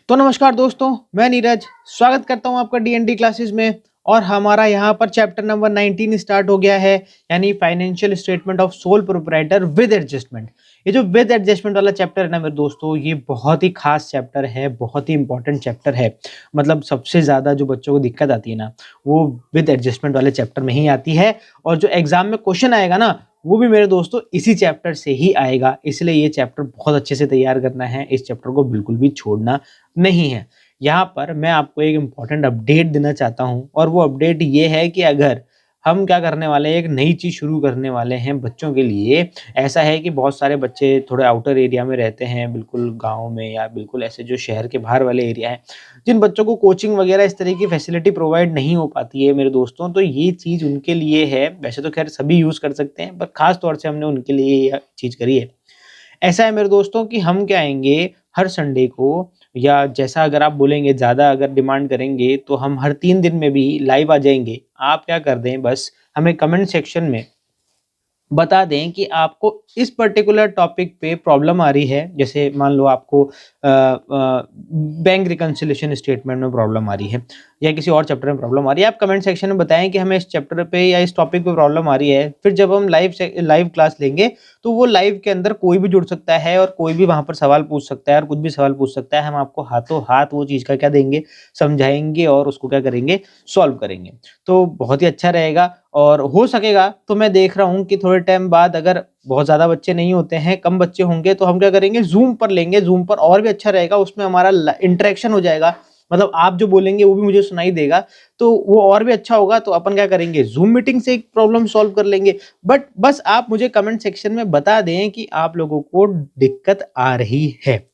तो नमस्कार दोस्तों, मैं नीरज स्वागत करता हूं आपका डीएनडी क्लासेस में। और हमारा यहां पर चैप्टर नंबर 19 स्टार्ट हो गया है, यानी financial statement of sole proprietor with adjustment. ये जो विद एडजस्टमेंट वाला चैप्टर है ना मेरे दोस्तों, ये बहुत ही खास चैप्टर है, बहुत ही इंपॉर्टेंट चैप्टर है। मतलब सबसे ज़्यादा जो बच्चों को दिक्कत आती है ना, वो विद एडजस्टमेंट वाले चैप्टर में ही आती है। और जो एग्जाम में क्वेश्चन आएगा ना, वो भी मेरे दोस्तों इसी चैप्टर से ही आएगा। इसलिए ये चैप्टर बहुत अच्छे से तैयार करना है, इस चैप्टर को बिल्कुल भी छोड़ना नहीं है। यहाँ पर मैं आपको एक इम्पोर्टेंट अपडेट देना चाहता हूँ, और वो अपडेट ये है कि अगर हम क्या करने वाले हैं, एक नई चीज़ शुरू करने वाले हैं बच्चों के लिए। ऐसा है कि बहुत सारे बच्चे थोड़े आउटर एरिया में रहते हैं, बिल्कुल गाँव में या बिल्कुल ऐसे जो शहर के बाहर वाले एरिया हैं, जिन बच्चों को कोचिंग वगैरह इस तरह की फैसिलिटी प्रोवाइड नहीं हो पाती है मेरे दोस्तों, तो ये चीज़ उनके लिए है। वैसे तो खैर सभी यूज़ कर सकते हैं, पर ख़ास तौर से हमने उनके लिए ये चीज़ करी है। ऐसा है मेरे दोस्तों कि हम क्या आएँगे हर संडे को, या जैसा अगर आप बोलेंगे ज़्यादा अगर डिमांड करेंगे तो हम हर 3 दिन में भी लाइव आ जाएँगे। आप क्या कर दें, बस हमें कमेंट सेक्शन में बता दें कि आपको इस पर्टिकुलर टॉपिक पे प्रॉब्लम आ रही है। जैसे मान लो आपको बैंक रिकन्सिलिएशन स्टेटमेंट में प्रॉब्लम आ रही है, या किसी और चैप्टर में प्रॉब्लम आ रही है। आप कमेंट सेक्शन में बताएं कि हमें इस चैप्टर पे या इस टॉपिक पे प्रॉब्लम आ रही है। फिर जब हम लाइव क्लास लेंगे, तो वो लाइव के अंदर कोई भी जुड़ सकता है और कोई भी वहाँ पर सवाल पूछ सकता है और कुछ भी सवाल पूछ सकता है। हम आपको हाथों हाथ वो चीज़ का क्या देंगे, समझाएँगे और उसको क्या करेंगे, सॉल्व करेंगे। तो बहुत ही अच्छा रहेगा। और हो सकेगा तो मैं देख रहा हूँ कि थोड़े टाइम बाद अगर बहुत ज़्यादा बच्चे नहीं होते हैं, कम बच्चे होंगे, तो हम क्या करेंगे, ज़ूम पर लेंगे। ज़ूम पर और भी अच्छा रहेगा, उसमें हमारा ल इंटरेक्शन हो जाएगा। मतलब आप जो बोलेंगे वो भी मुझे सुनाई देगा, तो वो और भी अच्छा होगा। तो अपन क्या करेंगे, ज़ूम मीटिंग से एक प्रॉब्लम सॉल्व कर लेंगे। बट बस आप मुझे कमेंट सेक्शन में बता दें कि आप लोगों को दिक्कत आ रही है।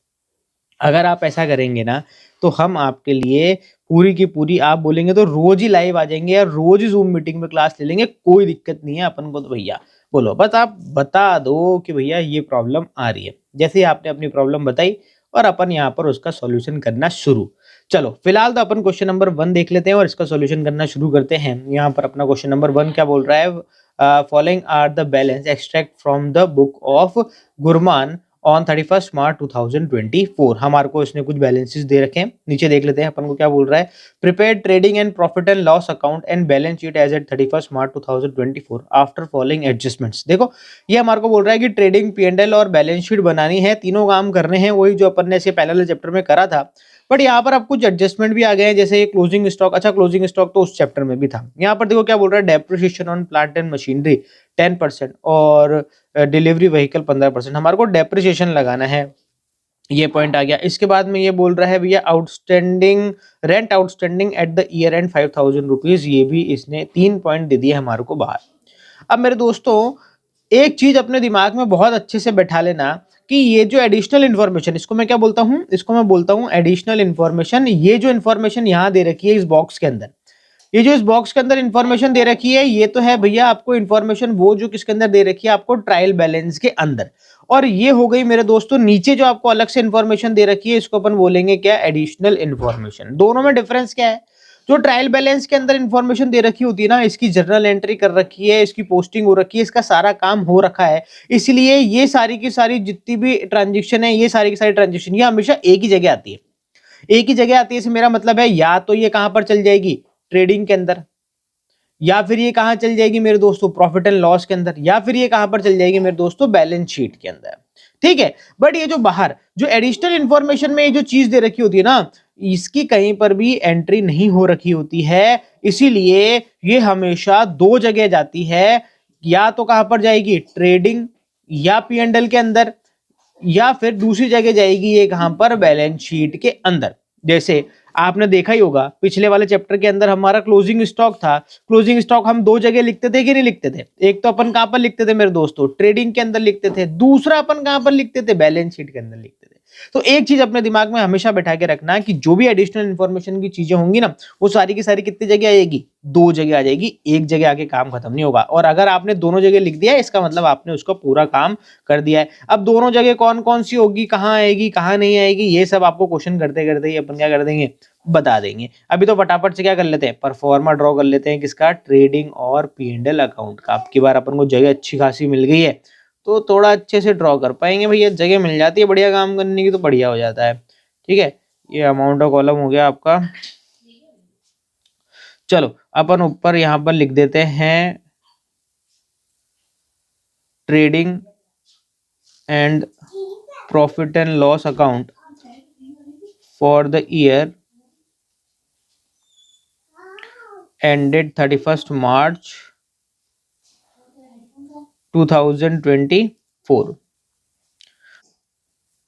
अगर आप ऐसा करेंगे ना, तो हम आपके लिए पूरी की पूरी, आप बोलेंगे तो रोज़ ही लाइव आ जाएँगे या रोज़ ही ज़ूम मीटिंग में क्लास ले लेंगे, कोई दिक्कत नहीं है अपन को तो भैया। बोलो, बस आप बता दो कि भैया ये प्रॉब्लम आ रही है। जैसे ही आपने अपनी प्रॉब्लम बताई, और अपन यहाँ पर उसका सॉल्यूशन करना शुरू। चलो, फिलहाल तो अपन क्वेश्चन नंबर 1 देख लेते हैं और इसका सॉल्यूशन करना शुरू करते हैं। यहाँ पर अपना क्वेश्चन नंबर 1 क्या बोल रहा है, following are the balance extract from the book of Gurman on 31 March 2024। हमारे को इसने कुछ बैलेंसेस दे रखे हैं, नीचे देख लेते हैं अपन को क्या बोल रहा है। Prepare trading and profit and loss account and balance sheet as at 31 March 2024 after following adjustments. देखो, ये हमारे को बोल रहा है कि ट्रेडिंग, पी&एल और बैलेंस शीट बनानी है, तीनों काम करने हैं, वही जो अपन ने इसके पहले वाले चैप्टर में करा था। बट यहाँ पर अब कुछ एडजस्टमेंट भी आ गए हैं, जैसे क्लोजिंग स्टॉक। अच्छा, क्लोजिंग स्टॉक तो उस चैप्टर में भी था। यहाँ पर देखो क्या बोल रहा है, depreciation on plant and machinery 10% और डिलीवरी व्हीकल 15%। हमारे को डेप्रिसिएशन लगाना है, ये पॉइंट आ गया। इसके बाद में ये बोल रहा है भैया outstanding rent outstanding at the year and 5000 rupees. ये भी इसने 3 पॉइंट दे दिए हमारे को बाहर। अब मेरे दोस्तों, एक चीज अपने दिमाग में बहुत अच्छे से बैठा लेना कि ये जो एडिशनल इन्फॉर्मेशन, इसको मैं क्या बोलता हूँ, इसको मैं बोलता हूँ एडिशनल इन्फॉर्मेशन। ये जो इन्फॉर्मेशन यहाँ दे रखी है इस बॉक्स के अंदर, ये जो इस बॉक्स के अंदर इन्फॉर्मेशन दे रखी है, ये तो है भैया आपको इन्फॉर्मेशन वो जो किसके अंदर दे रखी है, आपको ट्रायल बैलेंस के अंदर। और ये हो गई मेरे दोस्तों नीचे जो आपको अलग से इन्फॉर्मेशन दे रखी है, इसको अपन बोलेंगे क्या, एडिशनल इन्फॉर्मेशन। दोनों में डिफरेंस क्या है, जो ट्रायल बैलेंस के अंदर इन्फॉर्मेशन दे रखी होती है ना, इसकी जर्नल एंट्री कर रखी है, इसकी पोस्टिंग हो रखी है, इसका सारा काम हो रखा है। इसलिए ये सारी की सारी जितनी भी ट्रांजेक्शन है, ये सारी की सारी ट्रांजेक्शन ये हमेशा एक ही जगह आती है। एक ही जगह आती है, इससे मेरा मतलब है या तो ये कहां पर चल जाएगी, ट्रेडिंग के अंदर, या फिर ये कहां चल जाएगी मेरे दोस्तों, प्रॉफिट एंड लॉस के अंदर, या फिर ये कहां पर चल जाएगी मेरे दोस्तों, बैलेंस शीट के अंदर। ठीक है। बट ये जो बाहर जो एडिशनल इंफॉर्मेशन में ये जो चीज दे रखी होती है ना, इसकी कहीं पर भी एंट्री नहीं हो रखी होती है। इसीलिए ये हमेशा दो जगह जाती है, या तो कहां पर जाएगी, ट्रेडिंग या पी&एल के अंदर, या फिर दूसरी जगह जाएगी ये कहां पर, बैलेंस शीट के अंदर। जैसे आपने देखा ही होगा पिछले वाले चैप्टर के अंदर हमारा क्लोजिंग स्टॉक था। क्लोजिंग स्टॉक हम दो जगह लिखते थे कि नहीं लिखते थे, एक तो अपन कहां पर लिखते थे मेरे दोस्तों, ट्रेडिंग के अंदर लिखते थे, दूसरा अपन कहां पर लिखते थे, बैलेंस शीट के अंदर लिखते थे। तो एक चीज अपने दिमाग में हमेशा बैठा के रखना कि जो भी एडिशनल इन्फॉर्मेशन की चीजें होंगी ना, वो सारी की सारी कितनी जगह आएगी, दो जगह आ जाएगी, एक जगह आके काम खत्म नहीं होगा। और अगर आपने दोनों जगह लिख दिया है, इसका मतलब आपने उसका पूरा काम कर दिया है। अब दोनों जगह कौन कौन सी होगी, कहाँ आएगी कहाँ नहीं आएगी, ये सब आपको क्वेश्चन करते करते ही अपन क्या कर देंगे, बता देंगे। अभी तो फटाफट से क्या कर लेते हैं, परफॉर्मा ड्रॉ कर लेते हैं, किसका, ट्रेडिंग और पी&एल अकाउंट का। अब की बार अपन को जगह अच्छी खासी मिल गई है, तो थोड़ा अच्छे से ड्रॉ कर पाएंगे भैया। जगह मिल जाती है बढ़िया काम करने की तो बढ़िया हो जाता है। ठीक है, ये अमाउंट का कॉलम हो गया आपका। चलो अपन ऊपर यहाँ पर लिख देते हैं trading and profit and loss account for the year ended 31st March 2024।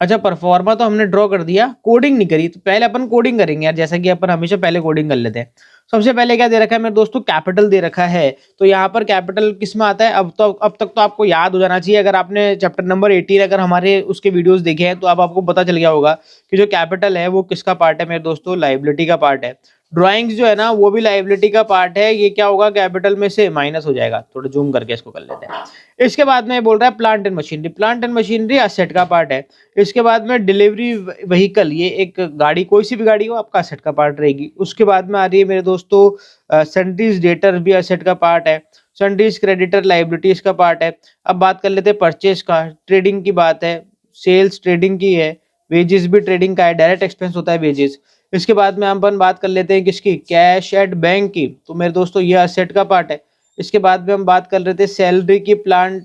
अच्छा परफॉर्मा तो हमने ड्रॉ कर दिया, कोडिंग नहीं करी, तो पहले अपन कोडिंग करेंगे यार, जैसा कि अपन हमेशा पहले कोडिंग कर लेते हैं। सबसे पहले क्या दे रखा है मेरे दोस्तों, कैपिटल दे रखा है। तो यहाँ पर कैपिटल किस में आता है, अब तक तो आपको याद हो जाना चाहिए, अगर आपने चैप्टर नंबर 18 अगर हमारे उसके वीडियोस देखे हैं तो अब आपको पता चल गया होगा कि जो कैपिटल है वो किसका पार्ट है मेरे दोस्तों, लाइबिलिटी का पार्ट है। ड्राइंग्स जो है ना वो भी लाइबिलिटी का पार्ट है, ये क्या होगा कैपिटल में से माइनस हो जाएगा। थोड़ा जूम करके इसको कर लेते हैं। इसके बाद में बोल रहा है plant and machinery, plant and machinery asset का पार्ट है। इसके बाद में डिलीवरी व्हीकल, ये एक गाड़ी, कोई सी भी गाड़ी हो आपका असेट का पार्ट रहेगी। उसके बाद में आ रही है मेरे दोस्तों सन्ड्रीज डेटर भी असेट का पार्ट है। सन्ड्रीज क्रेडिटर लाइबिलिटीज का पार्ट है। अब बात कर लेते हैं परचेज का, ट्रेडिंग की बात है, सेल्स ट्रेडिंग की है, वेजेस भी ट्रेडिंग का है, डायरेक्ट एक्सपेंस होता है वेजेस। इसके बाद में हम अपन बात कर लेते हैं किसकी, कैश एट बैंक की, तो मेरे दोस्तों ये असेट का पार्ट है। इसके बाद में हम बात कर रहे थे सैलरी की, प्लांट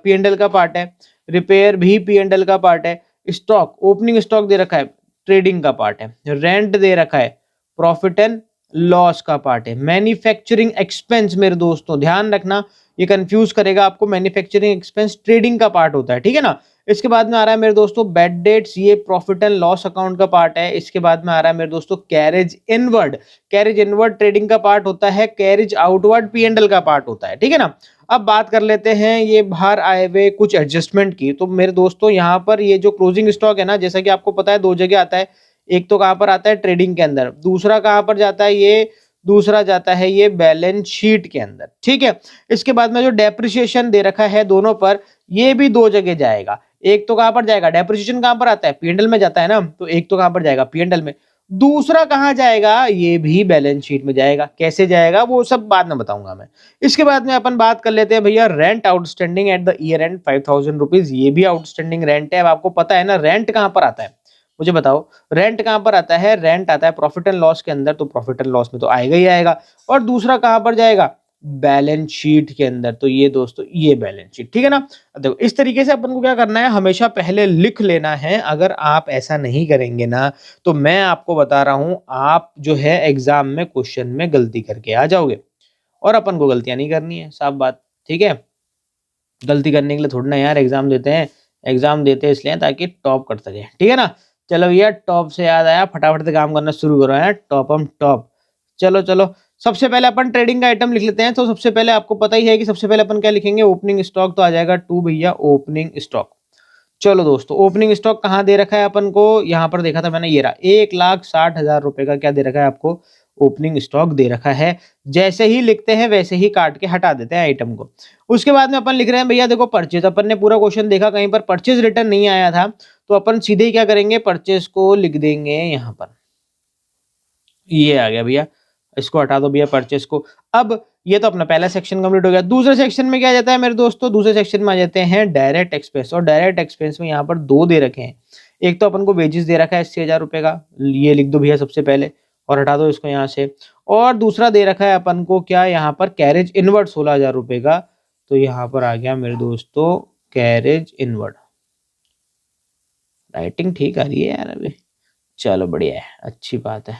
P&L का पार्ट है। रिपेयर भी P&L का पार्ट है। स्टॉक, ओपनिंग स्टॉक दे रखा है, ट्रेडिंग का पार्ट है। रेंट दे रखा है, प्रॉफिट एंड लॉस का पार्ट है। मैन्युफैक्चरिंग एक्सपेंस मेरे दोस्तों ध्यान रखना, ये कंफ्यूज करेगा आपको, मैन्युफैक्चरिंग एक्सपेंस ट्रेडिंग का पार्ट होता है, ठीक है ना। इसके बाद में आ रहा है मेरे दोस्तों बैड डेट्स, ये प्रॉफिट एंड लॉस अकाउंट का पार्ट है। इसके बाद में आ रहा है मेरे दोस्तों carriage inward, carriage inward trading का पार्ट होता है, कैरेज आउटवर्ड P&L का पार्ट होता है, ठीक है ना। अब बात कर लेते हैं ये बाहर आए हुए कुछ एडजस्टमेंट की। तो मेरे दोस्तों यहाँ पर ये जो क्लोजिंग स्टॉक है ना, जैसा कि आपको पता है दो जगह आता है, एक तो कहाँ पर आता है ट्रेडिंग के अंदर, दूसरा कहाँ पर जाता है, ये दूसरा जाता है ये बैलेंस शीट के अंदर, ठीक है। इसके बाद में जो डेप्रिसिएशन दे रखा है दोनों पर, ये भी दो जगह जाएगा। एक तो कहां पर जाएगा, डेप्रिसिएशन कहां पर आता है, P&L में जाता है ना, तो एक तो कहां पर जाएगा P&L में, दूसरा कहां जाएगा, ये भी बैलेंस शीट में जाएगा। कैसे जाएगा वो सब बाद में बताऊंगा मैं। इसके बाद में अपन बात कर लेते हैं भैया rent outstanding at the year and 5000 rupees, ये भी आउटस्टैंडिंग रेंट है। अब आपको पता है ना रेंट कहां पर आता है, मुझे बताओ रेंट कहां पर आता है, रेंट आता है प्रॉफिट एंड लॉस के अंदर, तो प्रॉफिट एंड लॉस में तो आएगा ही आएगा। और दूसरा कहां पर जाएगा, बैलेंस शीट के अंदर, तो ये दोस्तों ये बैलेंस शीट, ठीक है ना। देखो इस तरीके से अपन को क्या करना है, हमेशा पहले लिख लेना है। अगर आप ऐसा नहीं करेंगे ना तो मैं आपको बता रहा हूं आप जो है एग्जाम में क्वेश्चन में गलती करके आ जाओगे, और अपन को गलतियां नहीं करनी है, साफ बात, ठीक है। गलती करने के लिए थोड़ी ना यार एग्जाम देते हैं, एग्जाम देते हैं इसलिए ताकि टॉप कर सके, ठीक है ना। चलो भैया टॉप से याद आया, फटाफट से काम करना शुरू करो यार, टॉप हम टॉप। चलो चलो सबसे पहले अपन ट्रेडिंग का आइटम लिख लेते हैं। तो सबसे पहले आपको पता ही है कि सबसे पहले अपन क्या लिखेंगे, ओपनिंग स्टॉक, तो आ जाएगा टू भैया ओपनिंग स्टॉक। चलो दोस्तों ओपनिंग स्टॉक कहाँ दे रखा है अपन को, यहाँ पर देखा था मैंने, ये रहा 1,60,000 रुपए का क्या दे रखा है आपको, ओपनिंग स्टॉक दे रखा है। जैसे ही लिखते हैं वैसे ही काट के हटा देते हैं आइटम को। उसके बाद में अपन लिख रहे हैं भैया देखो परचेज, अपन ने पूरा क्वेश्चन देखा कहीं पर परचेज रिटर्न नहीं आया था, तो अपन सीधे ही क्या करेंगे, परचेज को लिख देंगे यहाँ पर, ये आ गया भैया, इसको हटा दो भैया परचेस को। अब ये तो अपना पहला सेक्शन कंप्लीट हो गया। दूसरे सेक्शन में क्या आ जाता है मेरे दोस्तों, दूसरे सेक्शन में आ जाते हैं डायरेक्ट एक्सपेंस, और डायरेक्ट एक्सपेंस में यहाँ पर दो दे रखे हैं। एक तो अपन को वेजेस दे रखा है 80,000 रुपए का, ये लिख दो भैया सबसे पहले और हटा दो इसको यहाँ से। और दूसरा दे रखा है अपन को क्या, यहाँ पर कैरेज इनवर्ड 16,000 रुपए का, तो यहाँ पर आ गया मेरे दोस्तों कैरेज इनवर्ड। राइटिंग ठीक आ रही है यार अभी, चलो बढ़िया है, अच्छी बात है।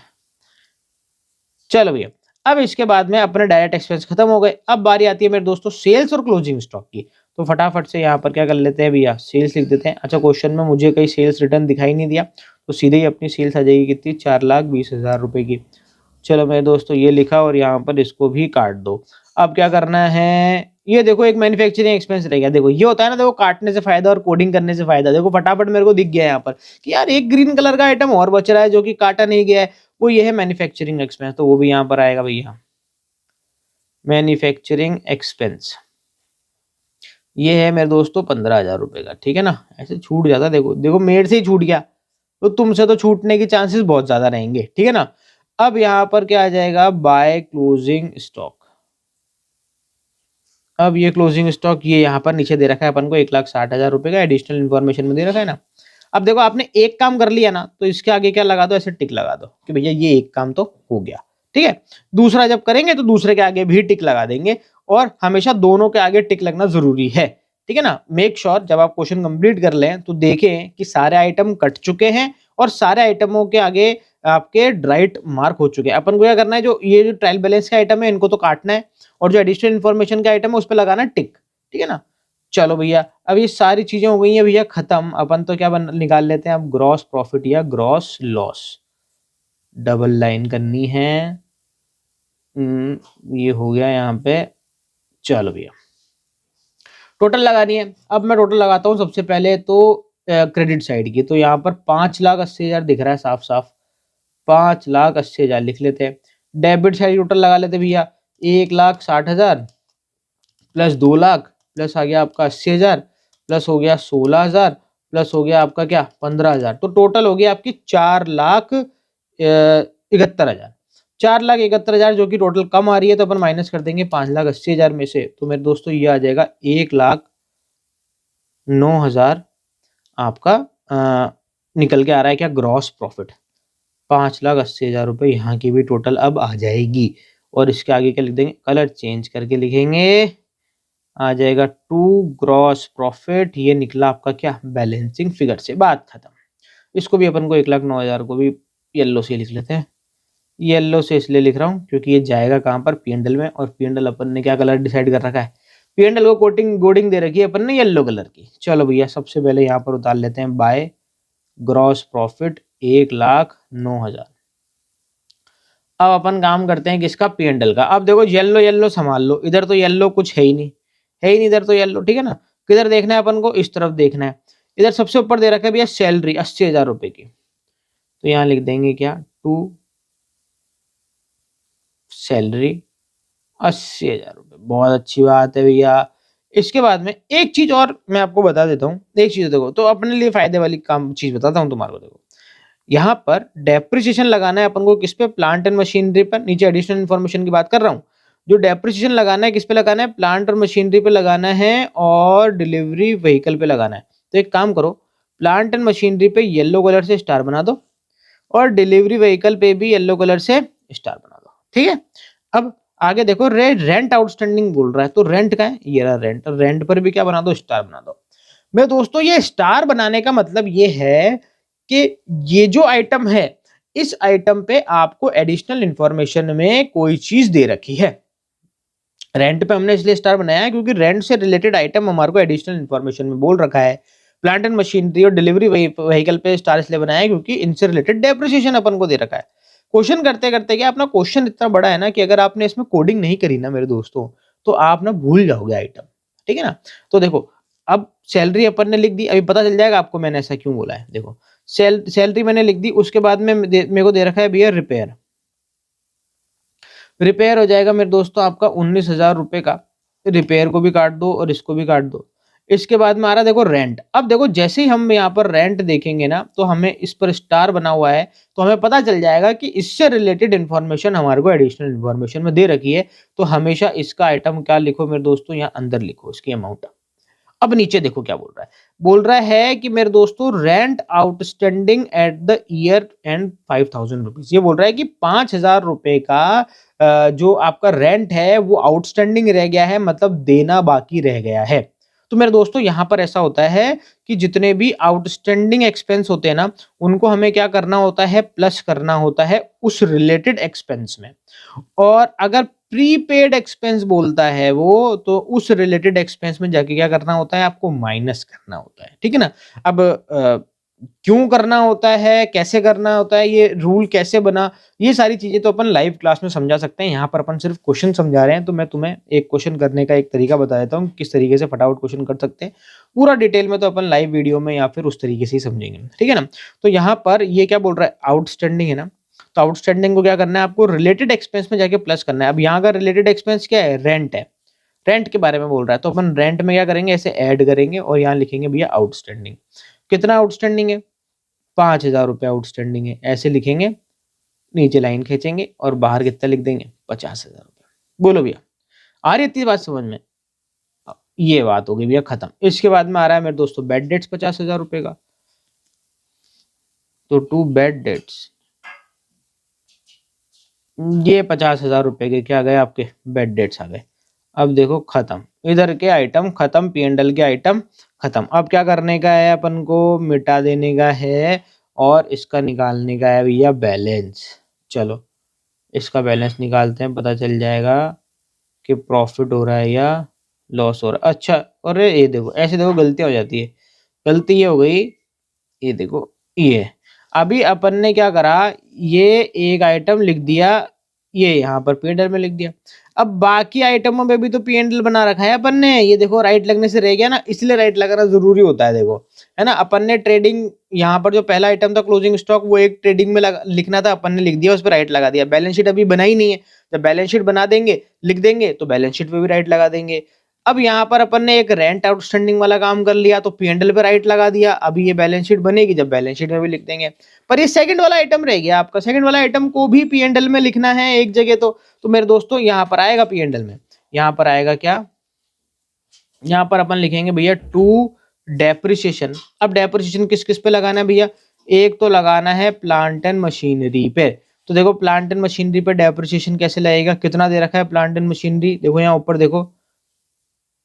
चलो भैया अब इसके बाद में अपने डायरेक्ट एक्सपेंस खत्म हो गए। अब बारी आती है मेरे दोस्तों सेल्स और क्लोजिंग स्टॉक की। तो फटाफट से यहाँ पर क्या कर लेते हैं भैया, सेल्स लिख देते हैं। अच्छा क्वेश्चन में मुझे कहीं सेल्स रिटर्न दिखाई नहीं दिया, तो सीधे ही अपनी सेल्स आ जाएगी कितनी, 4,20,000 रुपए की। चलो मेरे दोस्तों ये लिखा और यहाँ पर इसको भी काट दो। अब क्या करना है, ये देखो एक मैन्युफैक्चरिंग एक्सपेंस रहेगा। देखो ये होता है ना, देखो काटने से फायदा और कोडिंग करने से फायदा। देखो फटाफट मेरे को दिख गया यहाँ पर कि यार एक ग्रीन कलर का आइटम और बच रहा है जो कि काटा नहीं गया है, वो ये है मैन्युफैक्चरिंग एक्सपेंस, तो वो भी यहाँ पर आएगा भैया मैन्युफैक्चरिंग एक्सपेंस। ये है मेरे दोस्तों 15,000 रुपए का, ठीक है ना। ऐसे छूट जाता, देखो देखो मेरे से ही छूट गया, तो तुमसे तो छूटने के चांसेस बहुत ज्यादा रहेंगे, ठीक है ना। अब यहाँ पर क्या आ जाएगा, बाय क्लोजिंग स्टॉक। अब ये क्लोजिंग स्टॉक ये यहाँ पर नीचे दे रखा है अपन को 1,60,000 रुपए का, एडिशनल इन्फॉर्मेशन में दे रखा है ना। अब देखो आपने एक काम कर लिया ना, तो इसके आगे क्या लगा दो, ऐसे टिक लगा दो कि भैया ये एक काम तो हो गया। ठीक है, दूसरा जब करेंगे तो दूसरे के आगे भी टिक लगा देंगे, और हमेशा दोनों के आगे टिक लगना जरूरी है। ठीक है ना, मेक श्योर जब आप क्वेश्चन कंप्लीट कर लें तो देखें कि सारे आइटम कट चुके हैं और सारे आइटमों के आगे आपके राइट मार्क हो चुके हैं। अपन को क्या करना है, जो ये जो ट्रायल बैलेंस के आइटम है इनको तो काटना है, और जो एडिशनल इन्फॉर्मेशन का आइटम है उस पर लगाना है टिक। ठीक है ना, चलो भैया अब ये सारी चीजें हो गई हैं भैया खत्म। अपन तो क्या निकाल लेते हैं अब, ग्रॉस प्रॉफिट या ग्रॉस लॉस। डबल लाइन करनी है। ये हो गया यहाँ पे। चलो भैया टोटल लगानी है। अब मैं टोटल लगाता हूँ सबसे पहले तो क्रेडिट साइड की। तो यहाँ पर 5,80,000 दिख रहा है साफ साफ, 5,80,000 लिख लेते हैं। डेबिट साइड टोटल लगा लेते भैया, 1,60,000 प्लस 2,00,000 प्लस आ गया आपका 80,000 प्लस हो गया 16,000 प्लस हो गया आपका क्या 15,000। तो टोटल हो गया आपकी 4,71,000। 4,71,000 जो कि टोटल कम आ रही है, तो अपन माइनस कर देंगे 5,80,000 में से। तो मेरे दोस्तों ये आ जाएगा 1,09,000 आपका निकल के आ रहा है क्या, ग्रॉस प्रॉफिट। 5,80,000 रुपए यहाँ की भी टोटल अब आ जाएगी। और इसके आगे क्या लिख देंगे, कलर चेंज करके लिखेंगे, आ जाएगा टू ग्रॉस प्रॉफिट। ये निकला आपका क्या, बैलेंसिंग फिगर से। बात खत्म। इसको भी अपन को 1,09,000 को भी येलो से लिख लेते हैं। येलो से इसलिए लिख रहा हूँ क्योंकि ये जाएगा कहाँ पर, पीएनडल में। और पीएनडल अपन ने क्या कलर डिसाइड कर रखा है, पीएनडल को कोडिंग दे रखी है अपन ने येलो कलर की। चलो भैया सबसे पहले यहाँ पर उतार लेते हैं बाय ग्रॉस प्रॉफिट 1,09,000। अब अपन काम करते हैं किसका, पीएनडल का। अब देखो येलो येलो संभाल लो, इधर तो येलो कुछ है ही नहीं, है ही नहीं इधर तो येलो। ठीक है ना, किधर देखना है अपन को, इस तरफ देखना है। इधर सबसे ऊपर दे रखा है भैया सैलरी 80,000 रुपए की। तो यहाँ लिख देंगे क्या, टू सैलरी 80,000 रुपए। बहुत अच्छी बात है भैया। इसके बाद में एक चीज और मैं आपको बता देता हूँ, एक चीज देखो, तो अपने लिए फायदे वाली काम चीज बताता हूँ तुम्हारे को। देखो यहाँ पर डेप्रिसिएशन लगाना है अपन को किस पे, प्लांट एंड मशीनरी पर। नीचे एडिशनल इन्फॉर्मेशन की बात कर रहा हूँ। जो डेप्रिसिएशन लगाना है किस पे लगाना है, प्लांट और मशीनरी पे लगाना है और डिलीवरी व्हीकल पे लगाना है। तो एक काम करो, प्लांट एंड मशीनरी पे येलो कलर से स्टार बना दो और डिलीवरी व्हीकल पे भी येलो कलर से स्टार बना दो। ठीक है, अब आगे देखो रेंट आउटस्टैंडिंग बोल रहा है, तो रेंट का है ये रहा रेंट, रेंट पर भी क्या बना दो, स्टार बना दो। मैं दोस्तों ये स्टार बनाने का मतलब ये है कि ये जो आइटम है, इस आइटम पे आपको एडिशनल इंफॉर्मेशन में कोई चीज दे रखी है। रेंट पे हमने इसलिए स्टार बनाया है क्योंकि रेंट से रिलेटेड आइटम हमारे को एडिशनल इंफॉर्मेशन में बोल रखा है। प्लांट एंड मशीनरी और डिलीवरी व्हीकल पे स्टार इसलिए बनाया है क्योंकि इनसे रिलेटेड डेप्रिसिएशन अपन को दे रखा है। क्वेश्चन करते करते क्या, अपना क्वेश्चन इतना बड़ा है ना कि अगर आपने इसमें कोडिंग नहीं करी ना मेरे दोस्तों, तो आप ना भूल जाओगे आइटम। ठीक है ना, तो देखो अब सैलरी अपन ने लिख दी, अभी पता चल जाएगा आपको मैंने ऐसा क्यों बोला है। देखो सैलरी मैंने लिख दी, उसके बाद में मेरे को दे रखा है भैया रिपेयर। रिपेयर हो जाएगा मेरे दोस्तों आपका 19,000 रुपए का। रिपेयर को भी काट दो और इसको भी काट दो। इसके बाद में आ रहा देखो रेंट। अब देखो जैसे ही हम यहाँ पर रेंट देखेंगे ना, तो हमें इस पर स्टार बना हुआ है, तो हमें पता चल जाएगा कि इससे रिलेटेड इन्फॉर्मेशन हमारे को एडिशनल इन्फॉर्मेशन में दे रखी है। तो हमेशा इसका आइटम क्या लिखो मेरे दोस्तों, यहाँ अंदर लिखो इसकी अमाउंट। अब नीचे देखो क्या बोल रहा है कि मेरे दोस्तों rent outstanding at the year and 5,000 rupees. ये बोल रहा है कि 5,000 रुपए का जो आपका रेंट है वो आउटस्टैंडिंग रह गया है, मतलब देना बाकी रह गया है। तो मेरे दोस्तों यहाँ पर ऐसा होता है कि जितने भी आउटस्टैंडिंग एक्सपेंस होते हैं ना, उनको हमें क्या करना होता है, प्लस करना होता है उस रिलेटेड एक्सपेंस में। और अगर प्रीपेड एक्सपेंस बोलता है वो, तो उस रिलेटेड एक्सपेंस में जाके क्या करना होता है, आपको माइनस करना होता है। ठीक है ना, अब क्यों करना होता है, कैसे करना होता है, ये रूल कैसे बना, ये सारी चीजें तो अपन लाइव क्लास में समझा सकते हैं। यहाँ पर अपन सिर्फ क्वेश्चन समझा रहे हैं, तो मैं तुम्हें एक क्वेश्चन करने का एक तरीका बता देता हूँ किस तरीके से फटाफट क्वेश्चन कर सकते हैं। पूरा डिटेल में तो अपन लाइव वीडियो में या फिर उस तरीके से ही समझेंगे। ठीक है ना, तो यहाँ पर ये क्या बोल रहा है, आउटस्टैंडिंग है ना, तो आउटस्टैंडिंग को क्या करना है, आपको रिलेटेड एक्सपेंस में जाके प्लस करना है। अब यहाँ का रिलेटेड एक्सपेंस क्या है, रेंट है, रेंट के बारे में बोल रहा है। तो अपन रेंट में क्या करेंगे, ऐसे ऐड करेंगे और यहाँ लिखेंगे भैया आउटस्टैंडिंग। कितना आउटस्टैंडिंग है, 5,000 रुपये आउटस्टैंडिंग है, ऐसे लिखेंगे, नीचे लाइन खींचेंगे और बाहर कितना लिख देंगे, 50,000 रुपये। बोलो भैया आ रही इतनी बात समझ में, ये बात हो गई भैया खत्म। इसके बाद में आ रहा है मेरे दोस्तों बैड डेट्स 50,000 रुपये का। तो 2 बैड डेट्स, ये 50,000 रुपए के क्या गए आपके बैड डेट्स आ गए। अब देखो खत्म, इधर के आइटम खत्म, P&L के आइटम खत्म। अब क्या करने का है अपन को, मिटा देने का है और इसका निकालने का है भैया बैलेंस। चलो इसका बैलेंस निकालते हैं, पता चल जाएगा कि प्रॉफिट हो रहा है या लॉस हो रहा है। अच्छा, अरे ये देखो ऐसे देखो गलतियां हो जाती है। गलती ये हो गई, ये देखो ये, अभी अपन ने क्या करा, ये एक आइटम लिख दिया, ये यहाँ पर P&L में लिख दिया। अब बाकी आइटमों पे भी तो P&L बना रखा है अपन ने, ये देखो राइट लगने से रह गया ना, इसलिए राइट लगाना जरूरी होता है। देखो है ना, अपन ने ट्रेडिंग यहाँ पर जो पहला आइटम था क्लोजिंग स्टॉक, वो एक ट्रेडिंग में लिखना था, अपन ने लिख दिया, उस पर राइट लगा दिया। बैलेंस शीट अभी बनाई नहीं है, जब बैलेंस शीट बना देंगे लिख देंगे तो बैलेंस शीट पे भी राइट लगा देंगे। अब यहाँ पर अपन ने एक रेंट आउटस्टैंडिंग वाला काम कर लिया तो P&L पे राइट लगा दिया। अभी ये बैलेंस शीट बनेगी, जब बैलेंस शीट में भी लिख देंगे। पर ये सेकंड वाला आइटम रह गया आपका, सेकंड वाला आइटम को भी P&L में लिखना है एक जगह। तो मेरे दोस्तों यहाँ पर आएगा P&L में, यहाँ पर आएगा क्या, यहाँ पर अपन लिखेंगे भैया टू डेप्रिसिएशन। अब डेप्रिसिएशन किस किस पे लगाना है भैया, एक तो लगाना है प्लांट एंड मशीनरी पे। तो देखो प्लांट एंड मशीनरी पे डेप्रिसिएशन कैसे लगेगा, कितना दे रखा है प्लांट एंड मशीनरी, देखो यहाँ ऊपर देखो,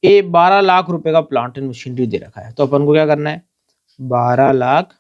ये 12 लाख रुपए का प्लांट एंड मशीनरी दे रखा है। तो अपन को क्या करना है, 12 लाख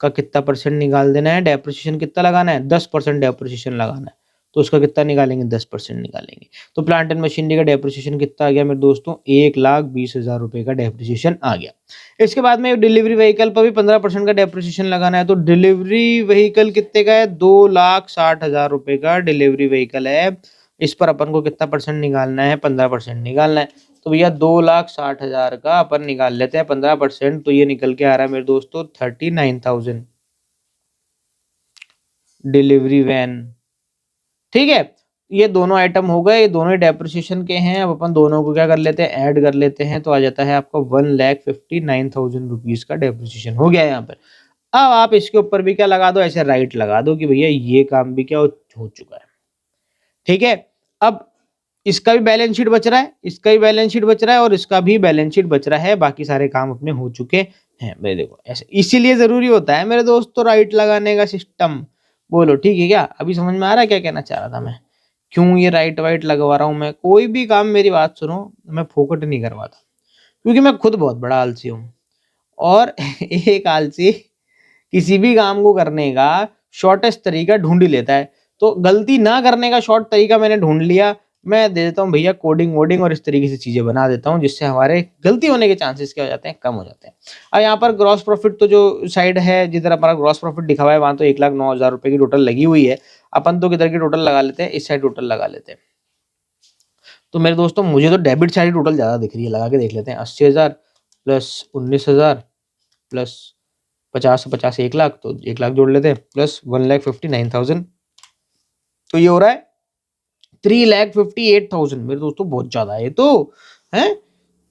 का कितना परसेंट निकाल देना है, डेप्रिसिएशन कितना लगाना है, 10% डेप्रिसिएशन लगाना है। तो उसका कितना निकालेंगे, 10% निकालेंगे। तो प्लांट एंड मशीनरी का डेप्रिसिएशन कितना आ गया मेरे दोस्तों, 1,20,000 रुपए का डेप्रिसिएशन आ गया। इसके बाद में डिलीवरी व्हीकल पर भी 15% का डेप्रिसिएशन लगाना है। तो डिलीवरी व्हीकल कितने का है, 2,60,000 रुपए का डिलीवरी व्हीकल है। इस पर अपन को कितना परसेंट निकालना है, 15% निकालना है। तो भैया 2,60,000 का अपन निकाल लेते हैं 15%, तो ये निकल के आ रहा है मेरे दोस्तों 39,000 डिलीवरी वैन। ठीक है, ये दोनों आइटम हो गए, ये दोनों डेप्रिसिएशन के हैं। अब अपन दोनों को क्या कर लेते हैं, ऐड कर लेते हैं, तो आ जाता है आपका 1,59,000 रुपीज का डेप्रिसिएशन हो गया यहाँ पर। अब आप इसके ऊपर भी क्या लगा दो, ऐसे राइट लगा दो कि भैया ये काम भी क्या हो चुका है। ठीक है, अब इसका भी बैलेंस शीट बच रहा है, इसका भी बैलेंस शीट बच रहा है और इसका भी बैलेंस शीट बच रहा है, बाकी सारे काम अपने हो चुके हैं। मेरे देखो ऐसे, इसीलिए जरूरी होता है मेरे दोस्तों राइट लगाने का सिस्टम। बोलो ठीक है क्या, अभी समझ में आ रहा है क्या कहना चाह रहा था मैं, क्यों ये राइट वाइट लगवा रहा हूँ मैं। कोई भी काम, मेरी बात सुनो, मैं फोकट नहीं करवाता, क्योंकि मैं खुद बहुत बड़ा आलसी हूँ। और एक आलसी किसी भी काम को करने का शॉर्टेस्ट तरीका ढूंढ ही लेता है। तो गलती ना करने का शॉर्ट तरीका मैंने ढूंढ लिया, मैं दे देता हूँ भैया कोडिंग वोडिंग और इस तरीके से चीजें बना देता हूँ, जिससे हमारे गलती होने के चांसेस क्या हो जाते हैं, कम हो जाते हैं। अब यहाँ पर ग्रॉस प्रॉफिट तो जो साइड है, जिधर हमारा ग्रॉस प्रॉफिट दिखा हुआ है, वहां तो 1,09,000 रुपए की टोटल लगी हुई है। अपन तो किधर की टोटल लगा लेते हैं, इस साइड टोटल लगा लेते हैं। तो मेरे दोस्तों मुझे तो डेबिट साइड टोटल ज्यादा दिख रही है, लगा के देख लेते हैं। 80,000 प्लस 19,000 प्लस 50 1,00,000, तो 1,00,000 जोड़ लेते हैं, प्लस 1,59,000, तो ये हो रहा है 3,58,000। मेरे दोस्तों बहुत ज्यादा है ये तो, है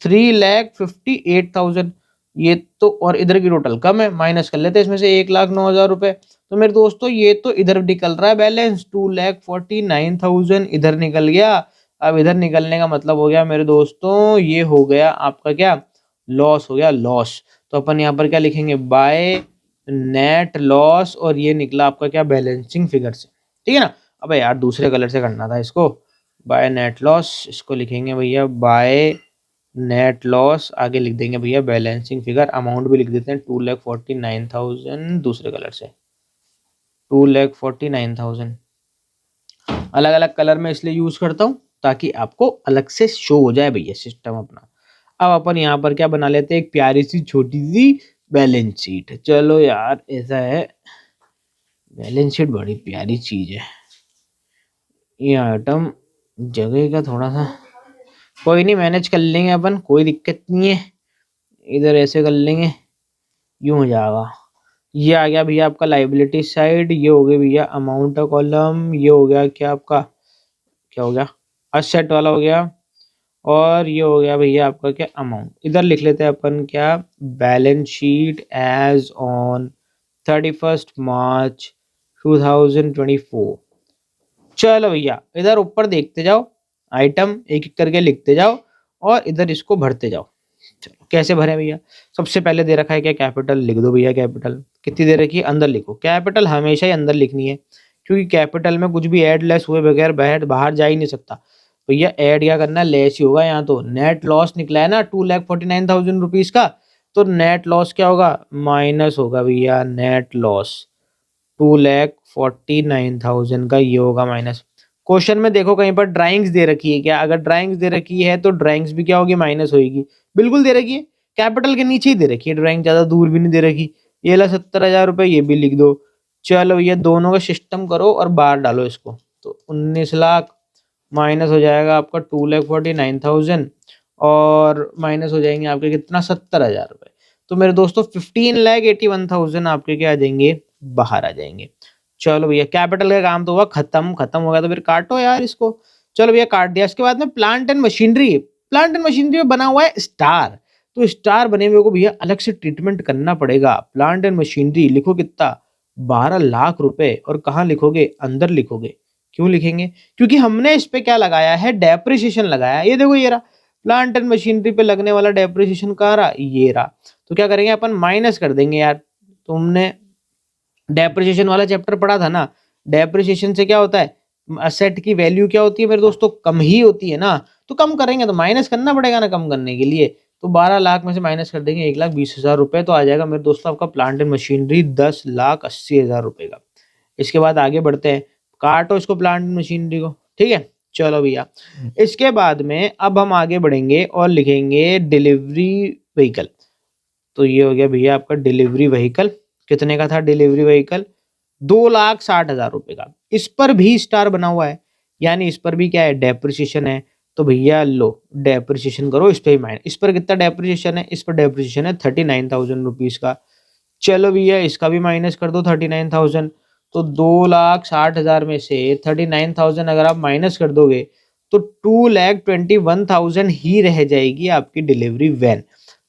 3,58,000 ये तो। और इधर की टोटल कम है, माइनस कर लेते हैं इसमें से 1,09,000 रुपए। तो मेरे दोस्तों ये तो इधर निकल रहा है बैलेंस 2,49,000 इधर निकल गया। अब इधर निकलने का मतलब हो गया मेरे दोस्तों, ये हो गया आपका क्या, लॉस हो गया, लॉस। तो अपन यहाँ पर क्या लिखेंगे, बाय नेट लॉस, और ये निकला आपका क्या, बैलेंसिंग फिगर से। ठीक है ना, अबे यार दूसरे कलर से करना था इसको, बाय नेट लॉस, इसको लिखेंगे भैया बाय नेट लॉस, आगे लिख देंगे भैया बैलेंसिंग फिगर, अमाउंट भी लिख देते हैं 2,49,000 दूसरे कलर से, 2,49,000। अलग अलग कलर में इसलिए यूज करता हूँ ताकि आपको अलग से शो हो जाए भैया सिस्टम अपना। अब अपन यहाँ पर क्या बना लेते हैं, एक प्यारी सी छोटी सी बैलेंस शीट। चलो यार ऐसा है, बैलेंस शीट बड़ी प्यारी चीज है। ये आइटम जगह का थोड़ा सा, कोई नहीं मैनेज कर लेंगे अपन, कोई दिक्कत नहीं है, इधर ऐसे कर लेंगे, यूं हो जाएगा। ये आ गया भैया आपका लाइबिलिटी साइड, ये हो गया भैया अमाउंट कॉलम, ये हो गया क्या आपका, क्या हो गया, असेट वाला हो गया, और ये हो गया भैया आपका क्या, अमाउंट। इधर लिख लेते हैं अपन क्या, balance sheet as on 31 March 2024। चलो भैया इधर ऊपर देखते जाओ, आइटम एक एक करके लिखते जाओ और इधर इसको भरते जाओ। चलो कैसे भरे भैया, सबसे पहले दे रखा है क्या, कैपिटल लिख दो भैया, कैपिटल कितनी दे रखी है, अंदर लिखो। कैपिटल हमेशा ही अंदर लिखनी है, क्योंकि कैपिटल में कुछ भी ऐड लेस हुए बगैर बाहर बाहर जा ही नहीं सकता। भैया ऐड क्या करना है, लेस ही होगा यहाँ तो। नेट लॉस निकला है ना 2,49,000 रुपीज का, तो नेट लॉस क्या होगा, माइनस होगा भैया। नेट लॉस 2,49,000 का ये होगा माइनस। क्वेश्चन में देखो कहीं पर ड्राइंग्स दे रखी है क्या, अगर ड्राइंग्स दे रखी है तो ड्राइंग्स भी क्या होगी, माइनस होगी। बिल्कुल दे रखी है, कैपिटल के नीचे ही दे रखी है ड्राइंग, ज्यादा दूर भी नहीं दे रखी। ये ला 70,000 रुपए, ये भी लिख दो। चलो ये दोनों का सिस्टम करो और बाहर डालो इसको, तो 19 लाख माइनस हो जाएगा आपका 2,49,000, और माइनस हो जाएंगे आपके कितना, 70,000 रुपए। तो मेरे दोस्तों 15,81,000 आपके क्या आ जाएंगे, बाहर आ जाएंगे। चलो भैया कैपिटल का काम तो हुआ खत्म, खत्म हो गया तो फिर काटो यार इसको। चलो भैया काट दिया। इसके बाद में plant and machinery, plant and machinery में बना हुआ है स्टार, तो स्टार बने हुए को भैया अलग से ट्रीटमेंट करना पड़ेगा। प्लांट एंड मशीनरी लिखो कितना, 12 लाख रुपए, और कहाँ लिखोगे, अंदर लिखोगे। क्यों लिखेंगे, क्योंकि हमने इस पे क्या लगाया है, डेप्रिसिएशन लगाया है। ये देखो ये रहा, प्लांट एंड मशीनरी पे लगने वाला डेप्रिसिएशन कहाँ रहा, ये रहा। तो क्या करेंगे अपन, माइनस कर देंगे यार। तुमने डेप्रिसिएशन वाला चैप्टर पढ़ा था ना, डेप्रिसिएशन से क्या होता है, असेट की वैल्यू क्या होती है मेरे दोस्तों, कम ही होती है ना। तो कम करेंगे तो माइनस करना पड़ेगा ना कम करने के लिए। तो 12 लाख में से माइनस कर देंगे 1,20,000 रुपए, तो आ जाएगा मेरे दोस्तों आपका प्लांट एंड मशीनरी 10,80,000 रुपए का। इसके बाद आगे बढ़ते हैं, काटो इसको प्लांट एंड मशीनरी को, ठीक है। चलो भैया इसके बाद में अब हम आगे बढ़ेंगे और लिखेंगे डिलीवरी व्हीकल। तो ये हो गया भैया आपका डिलीवरी व्हीकल। कितने का था डिलीवरी व्हीकल, 2,60,000 रुपए का। इस पर भी स्टार बना हुआ है, यानी इस पर भी क्या है, डेप्रिसिएशन है। तो भैया लो डेप्रिसिएशन करो इस पे ही माइनस। इस पर कितना डेप्रिसिएशन है, इस पर डेप्रिसिएशन है 39,000 रुपीज का। चलो भैया इसका भी माइनस कर दो 39,000। तो 2,60,000 में से 39,000 अगर आप माइनस कर दोगे तो 2,21,000 ही रह जाएगी आपकी डिलीवरी वैन।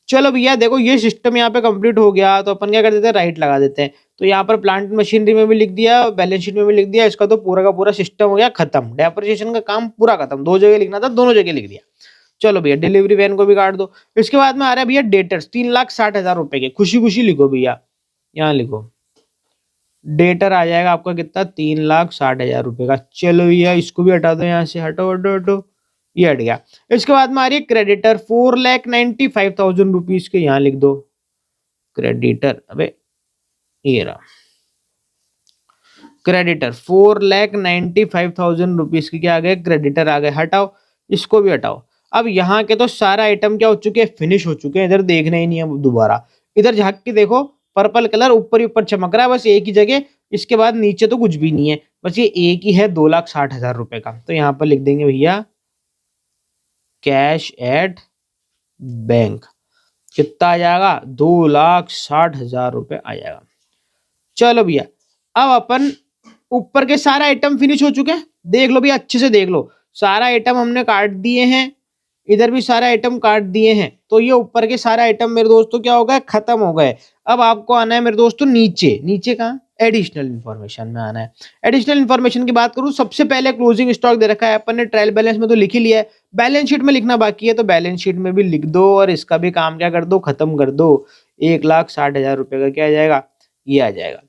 चलो भैया देखो ये सिस्टम यहाँ पे कंप्लीट हो गया, तो अपन क्या कर देते हैं, राइट लगा देते हैं। तो यहाँ पर प्लांट मशीनरी में भी लिख दिया, बैलेंस शीट में भी लिख दिया, इसका तो पूरा का पूरा सिस्टम हो गया खत्म। डेप्रिसिएशन का काम पूरा खत्म, दो जगह लिखना था दोनों जगह लिख दिया। चलो भैया डिलीवरी वैन को भी काट दो। इसके बाद में आ रहा है भैया डेटर्स 3,60,000 रुपए के, खुशी खुशी लिखो भैया, यहाँ लिखो डेटर आ जाएगा आपका कितना, 3,60,000 रुपए का। चलो भैया इसको भी हटा दो यहाँ से, हटो हटो हटो, ये हट गया। इसके बाद में आ रही है क्रेडिटर 4,95,000 रुपीज के, यहाँ लिख दो क्रेडिटर। अबे ये रहा क्रेडिटर 4,95,000 रुपीज की, क्या आ गए, क्रेडिटर आ गए। हटाओ इसको भी हटाओ। अब यहाँ के तो सारा आइटम क्या हो चुके हैं, फिनिश हो चुके हैं, इधर देखना ही नहीं है दोबारा। इधर झांक के देखो, पर्पल कलर ऊपर ही ऊपर चमक रहा है, बस एक ही जगह। इसके बाद नीचे तो कुछ भी नहीं है, बस ये एक ही है 2,60,000 रुपए का। तो यहाँ पर लिख देंगे भैया कैश एट बैंक। कितना आ जाएगा, 2,60,000 रुपए आ जाएगा। चलो भैया अब अपन ऊपर के सारे आइटम फिनिश हो चुके हैं, देख लो भैया अच्छे से देख लो, सारा आइटम हमने काट दिए हैं, इधर भी सारे आइटम काट दिए हैं। तो ये ऊपर के सारे आइटम मेरे दोस्तों क्या हो गए, खत्म हो गए। अब आपको आना है मेरे दोस्तों नीचे, नीचे कहाँ, एडिशनल इन्फॉर्मेशन में आना है। एडिशनल इन्फॉर्मेशन की बात करूं, सबसे पहले क्लोजिंग स्टॉक दे रखा है अपन ने, ट्रायल बैलेंस में तो लिख ही लिया है, बैलेंस शीट में लिखना बाकी है, तो बैलेंस शीट में भी लिख दो और इसका भी काम क्या कर दो, खत्म कर दो। 1,60,000 रुपए का क्या आ जाएगा, ये आ जाएगा।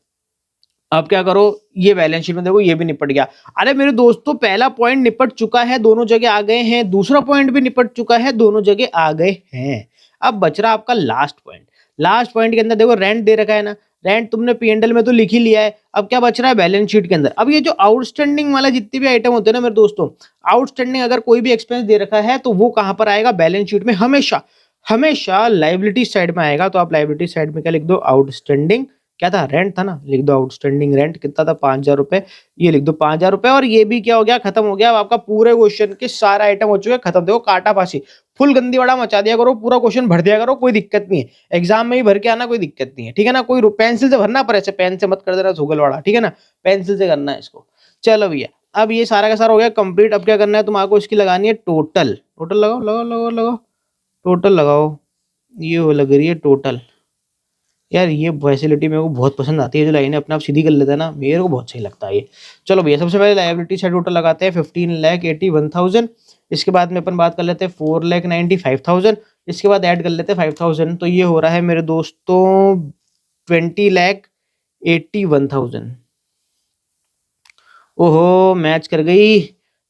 अब क्या करो, ये बैलेंस शीट में देखो ये भी निपट गया। अरे मेरे दोस्तों पहला पॉइंट निपट चुका है, दोनों जगह आ गए हैं, दूसरा पॉइंट भी निपट चुका है, दोनों जगह आ गए हैं। अब बच रहा आपका लास्ट पॉइंट। लास्ट पॉइंट के अंदर देखो रेंट दे रखा है ना, रेंट तुमने पीएनडल में तो लिख ही लिया है। अब क्या बच रहा है बैलेंस शीट के अंदर। अब ये जो आउटस्टैंडिंग वाला जितने भी आइटम होते हैं ना मेरे दोस्तों, आउटस्टैंडिंग अगर कोई भी एक्सपेंस दे रखा है तो वो कहां पर आएगा, बैलेंस शीट में हमेशा हमेशा लाइबिलिटी साइड में आएगा। तो आप लाइबिलिटी साइड में क्या लिख दो, आउटस्टैंडिंग, क्या था, रेंट था ना, लिख दो आउटस्टैंडिंग रेंट। कितना था, 5,000 रुपए, ये लिख दो 5,000 रुपए। और ये भी क्या हो गया, खत्म हो गया। अब आपका पूरे क्वेश्चन के सारा आइटम हो चुके हैं खत्म। देखो काटा पासी फुल गंदी वाड़ा मचा दिया करो, पूरा क्वेश्चन भर दिया करो, कोई दिक्कत नहीं है। एग्जाम में ही भर के आना, कोई दिक्कत नहीं है, ठीक है ना। कोई पेंसिल से भरना पर ऐसे पेन से मत कर देना गूगल वाड़ा, ठीक है ना, पेंसिल से करना है इसको। चलो भैया अब ये सारा का सारा हो गया कंप्लीट। अब क्या करना है तुमको, इसकी लगानी है टोटल। टोटल लगाओ लगाओ लगाओ लगाओ, टोटल लगाओ। ये हो लग रही है टोटल। यार ये फैसिलिटी मेरे को बहुत पसंद आती है, जो लाइनें अपने आप सीधी कर लेता है ना, मेरे को बहुत सही लगता है ये। चलो भैया सबसे पहले लायबिलिटी साइड टोटल लगाते हैं 15,81,000। इसके बाद में अपन बात कर लेते हैं 4,95,000। इसके बाद ऐड कर लेते हैं 5,000। तो ये हो रहा है मेरे दोस्तों 20,00,000 81,000। ओहो मैच कर गई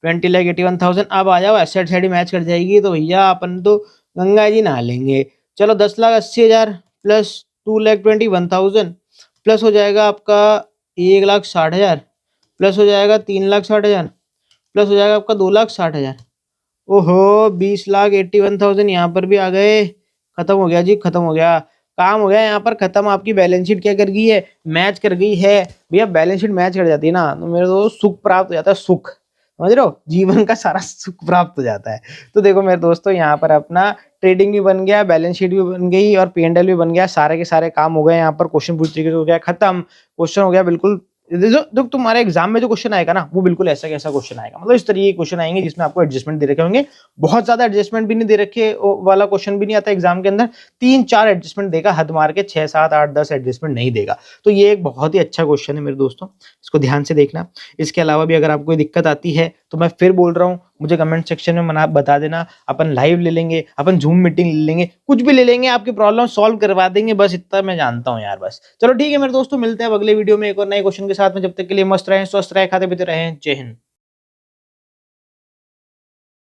20,81,000। अब आ जाओ एसेट साइड मैच कर जाएगी तो भैया अपन तो गंगा जी नहा लेंगे। चलो 10,80,000 प्लस 2,21,000 प्लस हो जाएगा आपका 1,60,000 प्लस हो जाएगा 3,60,000 प्लस हो जाएगा आपका 2,60,000। ओहो 20,81,000 यहाँ पर भी आ गए। खत्म हो गया जी, खत्म हो गया, काम हो गया यहाँ पर खत्म। आपकी बैलेंस शीट क्या कर गई है, मैच कर गई है। भैया बैलेंस शीट मैच कर जाती है ना तो मेरे दोस्त सुख प्राप्त हो जाता है, सुख, समझ रहे हो, जीवन का सारा सुख प्राप्त हो जाता है। तो देखो मेरे दोस्तों यहाँ पर अपना ट्रेडिंग भी बन गया, बैलेंस शीट भी बन गई और P&L भी बन गया, सारे के सारे काम हो गए। यहाँ पर क्वेश्चन पूछ तरीके से हो गया खत्म, क्वेश्चन हो गया बिल्कुल। जो तुम्हारे एग्जाम में जो क्वेश्चन आएगा ना वो बिल्कुल ऐसा कैसा क्वेश्चन आएगा, मतलब इस तरीके के क्वेश्चन आएंगे जिसमें आपको एडजस्टमेंट दे रखे होंगे। बहुत ज्यादा एडजस्टमेंट भी नहीं दे रखे वाला क्वेश्चन भी नहीं आता एग्जाम के अंदर, 3-4 एडजस्टमेंट देगा, हद मार के 6, 7, 8, 10 एडजस्टमेंट नहीं देगा। तो ये एक बहुत ही अच्छा क्वेश्चन है मेरे दोस्तों, इसको ध्यान से देखना। इसके अलावा भी अगर आपको कोई दिक्कत आती है तो मैं फिर बोल रहा हूँ, मुझे कमेंट सेक्शन में बता देना, अपन लाइव ले लेंगे, अपन जूम मीटिंग ले लेंगे, कुछ भी ले लेंगे, आपकी प्रॉब्लम सॉल्व करवा देंगे, बस इतना मैं जानता हूँ यार। बस चलो ठीक है मेरे दोस्तों, मिलते हैं अब अगले वीडियो में एक और नए क्वेश्चन के साथ में। जब तक के लिए मस्त रहें, स्वस्थ रहें, खाते पीते रहें। जय हिंद।